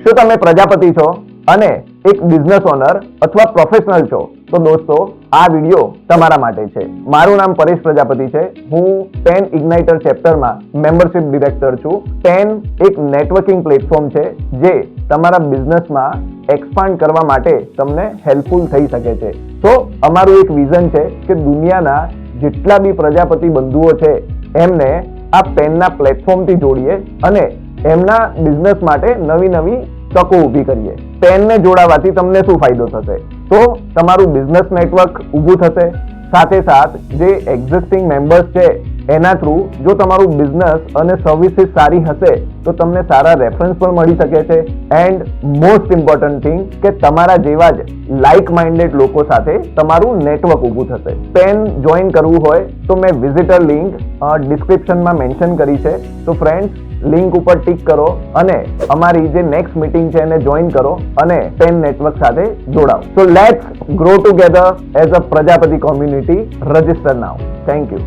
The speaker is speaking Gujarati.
શું તમે પ્રજાપતિ છો અને એક બિઝનેસ ઓનર અથવા પ્રોફેશનલ છો તો દોસ્તો આ વિડિયો તમારા માટે છે. મારું નામ પરેશ પ્રજાપતિ છે. હું 10 ઇગ્નાઇટર ચેપ્ટરમાં મેમ્બરશિપ ડિરેક્ટર છું. 10 એક નેટવર્કિંગ પ્લેટફોર્મ છે જે તમારા બિઝનેસમાં એક્સપાન્ડ કરવા માટે તમને હેલ્પફુલ થઈ શકે છે. તો અમારું એક વિઝન છે કે દુનિયાના જેટલા બી પ્રજાપતિ બંધુઓ છે એમને આ પેનના પ્લેટફોર્મથી જોડીએ અને એમના બિઝનેસ માટે નવી નવી તકો ઊભી કરીએ. પેનને જોડાવાથી તમને શું ફાયદો થશે? તો તમારું બિઝનેસ નેટવર્ક ઊભું થશે. સાથે સાથ જે એક્ઝિસ્ટિંગ મેમ્બર્સ છે એના થ્રુ જો તમારું બિઝનેસ અને સર્વિસીસ સારી હશે તો તમને સારા રેફરન્સ પણ મળી શકે છે. એન્ડ મોસ્ટ ઇમ્પોર્ટન્ટ થિંગ કે તમારા જેવા જ લાઇક માઇન્ડેડ લોકો સાથે તમારું નેટવર્ક ઊભું થશે. પેન જોઈન કરવું હોય તો મેં વિઝિટર લિંક ડિસ્ક્રિપ્શનમાં મેન્શન કરી છે. તો ફ્રેન્ડ્સ લિંક ઉપર ટિક કરો અને અમારી જે નેક્સ્ટ મીટિંગ છે એને જોઈન કરો અને પેન નેટવર્ક સાથે જોડાઓ. So let's grow together as a Prajapati community. Register now. Thank you.